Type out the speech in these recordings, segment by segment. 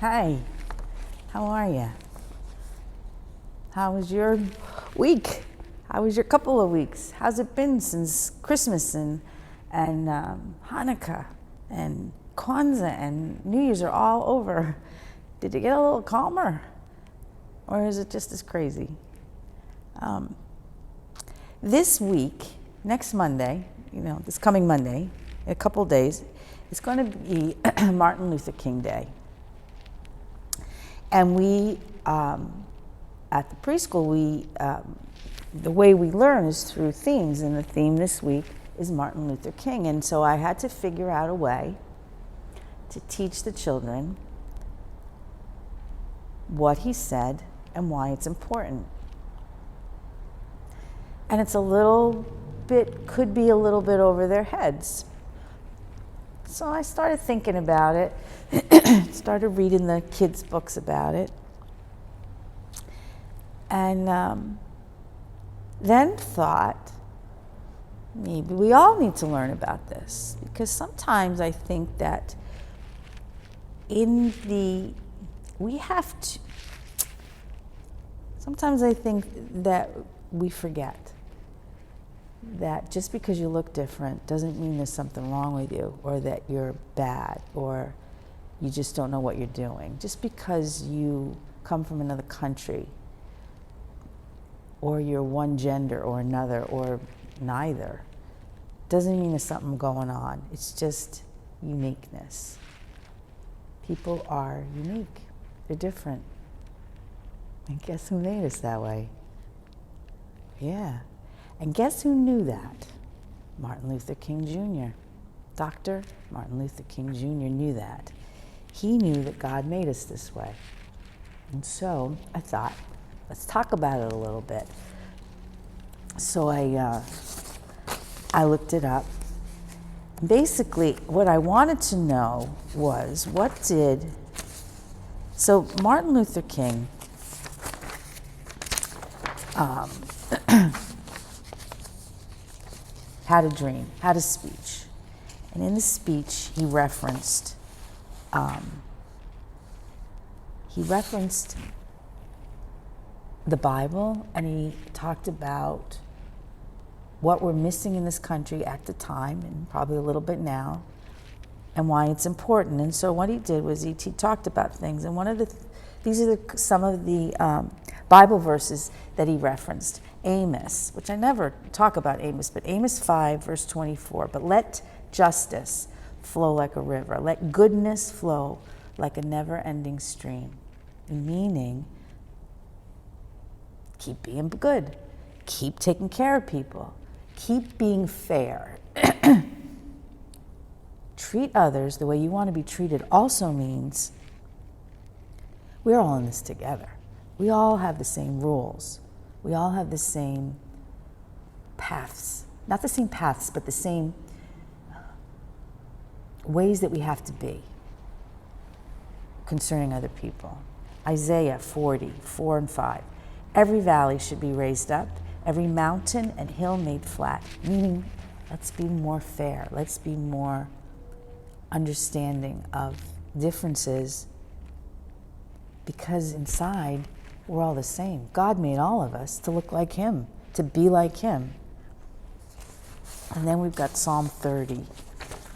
Hi, how are you? How was your week? How was your couple of weeks? How's it been since Christmas and Hanukkah and Kwanzaa and New Year's are all over? Did it get a little calmer? Or is it just as crazy? This week, next Monday, this coming Monday, in a couple of days, it's going to be Martin Luther King Day. And we, at the preschool, the way we learn is through themes, and the theme this week is Martin Luther King. And so I had to figure out a way to teach the children what he said and why it's important. And it's could be a little bit over their heads. So I started thinking about it, started reading the kids' books about it, and then thought, maybe we all need to learn about this, because sometimes I think that sometimes I think that we forget that just because you look different doesn't mean there's something wrong with you, or that you're bad, or you just don't know what you're doing. Just because you come from another country, or you're one gender or another, or neither, doesn't mean there's something going on. It's just uniqueness. People are unique. They're different. And guess who made us that way? Yeah. And guess who knew that? Martin Luther King Jr. Dr. Martin Luther King Jr. knew that. He knew that God made us this way. And so I thought, let's talk about it a little bit. So I looked it up. Basically, what I wanted to know was, so Martin Luther King had a dream, had a speech. And in the speech, he referenced the Bible, and he talked about what we're missing in this country at the time, and probably a little bit now, and why it's important. And so what he did was he talked about things, and these are some of the Bible verses that he referenced. Amos, which I never talk about Amos, but Amos 5, verse 24, but let justice flow like a river, let goodness flow like a never-ending stream. Meaning, keep being good, keep taking care of people, keep being fair. Treat others the way you want to be treated also means we're all in this together. We all have the same rules. We all have the same paths. Not the same paths, but the same ways that we have to be concerning other people. Isaiah 40, 4 and 5. Every valley should be raised up, every mountain and hill made flat. Meaning, let's be more fair. Let's be more understanding of differences, because inside, we're all the same. God made all of us to look like him, to be like him. And then we've got Psalm 30,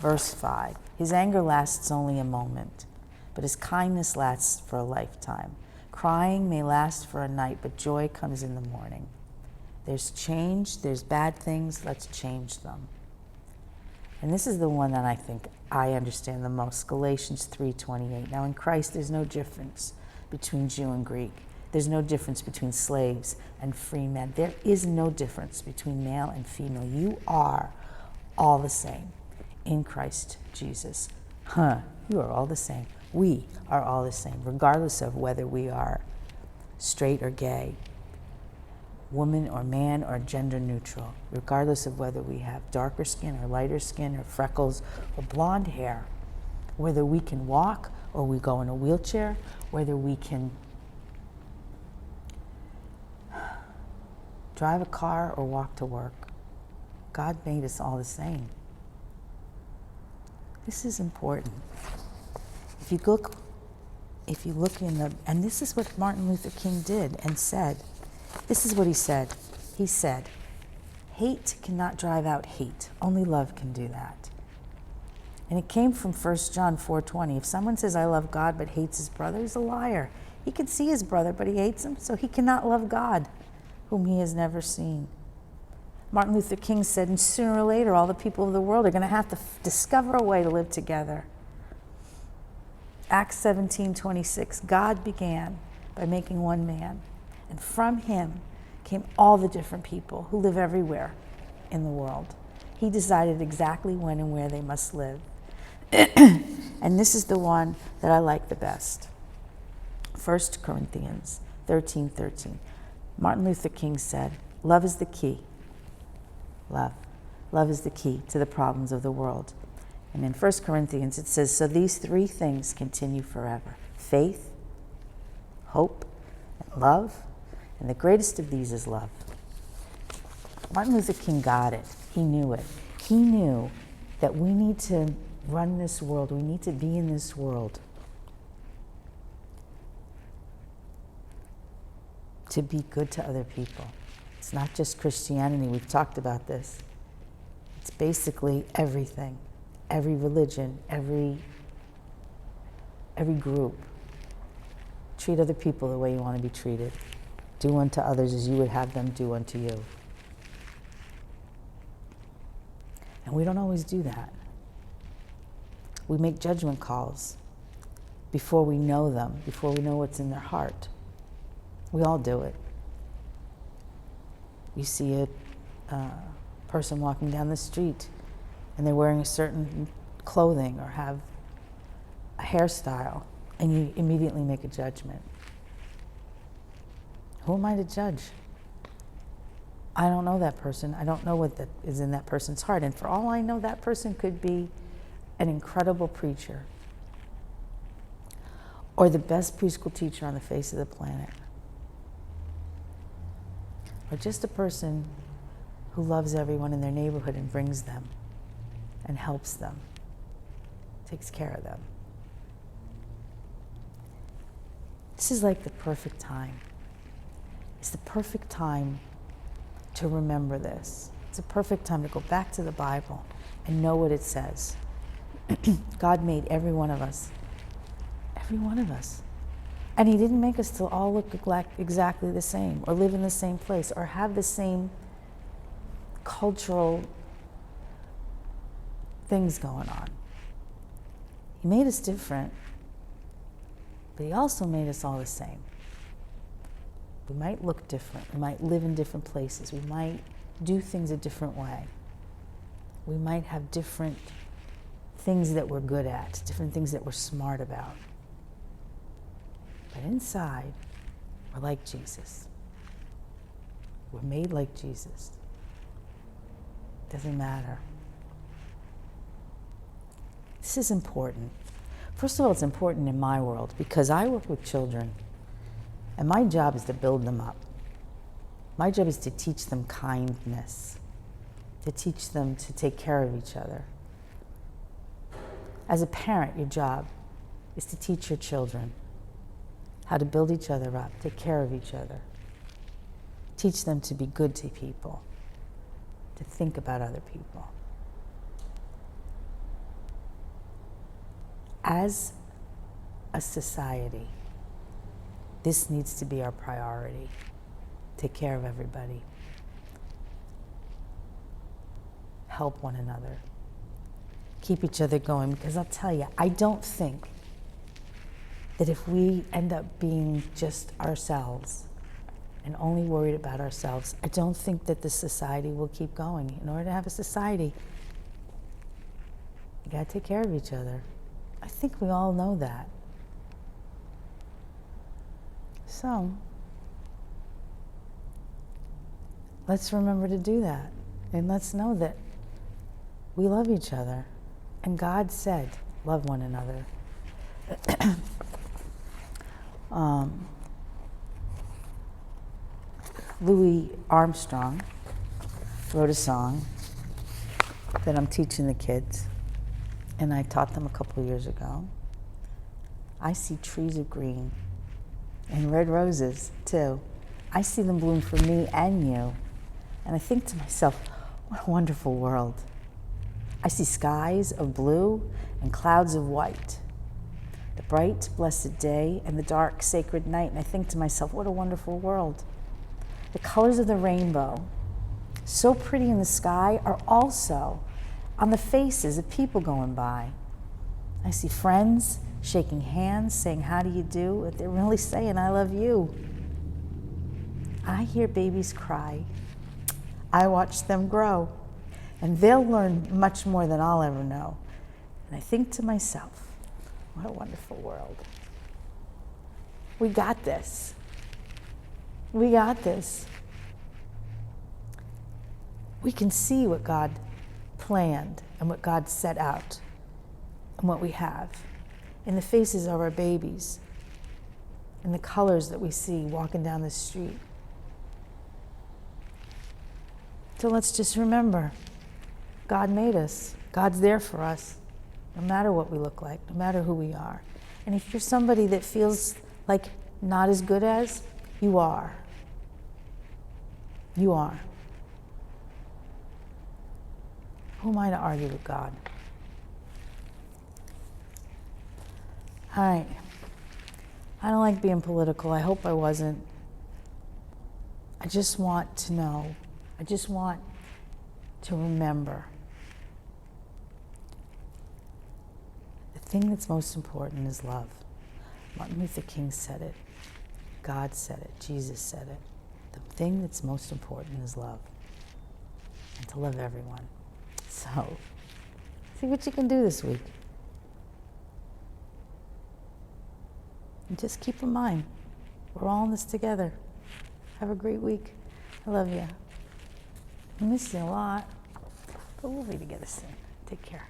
verse 5. His anger lasts only a moment, but his kindness lasts for a lifetime. Crying may last for a night, but joy comes in the morning. There's change, there's bad things, let's change them. And this is the one that I think I understand the most, Galatians 3:28. Now in Christ there's no difference between Jew and Greek. There's no difference between slaves and free men. There is no difference between male and female. You are all the same in Christ Jesus. You are all the same. We are all the same, regardless of whether we are straight or gay, woman or man or gender neutral, regardless of whether we have darker skin or lighter skin or freckles or blonde hair, whether we can walk or we go in a wheelchair, whether we can drive a car or walk to work. God made us all the same. This is important. If you look if you look and this is what Martin Luther King did and said. This is what he said. He said, hate cannot drive out hate. Only love can do that. And it came from 1 John 4:20. If someone says, I love God, but hates his brother, he's a liar. He can see his brother, but he hates him, so he cannot love God, whom he has never seen. Martin Luther King said, and sooner or later, all the people of the world are going to have to discover a way to live together. Acts 17:26, God began by making one man, and from him came all the different people who live everywhere in the world. He decided exactly when and where they must live. And this is the one that I like the best. 1 Corinthians 13:13. Martin Luther King said, love is the key. Love. Love is the key to the problems of the world. And in 1 Corinthians it says, so these three things continue forever. Faith, hope, and love. And the greatest of these is love. Martin Luther King got it. He knew it. He knew that we need to run this world. We need to be in this world to be good to other people. It's not just Christianity. We've talked about this. It's basically everything, every religion, every group. Treat other people the way you want to be treated. Do unto others as you would have them do unto you. And we don't always do that. We make judgment calls before we know them, before we know what's in their heart. We all do it. You see a person walking down the street and they're wearing a certain clothing or have a hairstyle, and you immediately make a judgment. Who am I to judge? I don't know that person. I don't know what that is in that person's heart. And for all I know, that person could be an incredible preacher or the best preschool teacher on the face of the planet. Or just a person who loves everyone in their neighborhood and brings them and helps them, takes care of them. This is like the perfect time. It's the perfect time to remember this. It's a perfect time to go back to the Bible and know what it says. God made every one of us. Every one of us. And he didn't make us to all look exactly the same or live in the same place or have the same cultural things going on. He made us different, but he also made us all the same. We might look different. We might live in different places. We might do things a different way. We might have different things that we're good at, different things that we're smart about. But inside, we're like Jesus. We're made like Jesus. Doesn't matter. This is important. First of all, it's important in my world because I work with children. And my job is to build them up. My job is to teach them kindness, to teach them to take care of each other. As a parent, your job is to teach your children how to build each other up, take care of each other. Teach them to be good to people, to think about other people. As a society, this needs to be our priority. Take care of everybody. Help one another. Keep each other going, because I'll tell you, I don't think that if we end up being just ourselves and only worried about ourselves, I don't think that the society will keep going. In order to have a society, you gotta take care of each other. I think we all know that. So, let's remember to do that. And let's know that we love each other. And God said, love one another. Louis Armstrong wrote a song that I'm teaching the kids, and I taught them a couple of years ago. I see trees of green and red roses too. I see them bloom for me and you. And I think to myself, what a wonderful world. I see skies of blue and clouds of white, the bright, blessed day and the dark, sacred night. And I think to myself, what a wonderful world. The colors of the rainbow, so pretty in the sky, are also on the faces of people going by. I see friends shaking hands, saying, how do you do? But they're really saying, I love you. I hear babies cry. I watch them grow. And they'll learn much more than I'll ever know. And I think to myself, what a wonderful world. We got this. We got this. We can see what God planned and what God set out and what we have in the faces of our babies, in the colors that we see walking down the street. So let's just remember, God made us. God's there for us, no matter what we look like, no matter who we are. And if you're somebody that feels like not as good as, you are. You are. Who am I to argue with God? All right. I don't like being political. I hope I wasn't. I just want to know. I just want to remember the thing that's most important is love. Martin Luther King said it. God said it. Jesus said it. The thing that's most important is love. And to love everyone. So, see what you can do this week. And just keep in mind, we're all in this together. Have a great week. I love you. I miss you a lot. But we'll be together soon. Take care.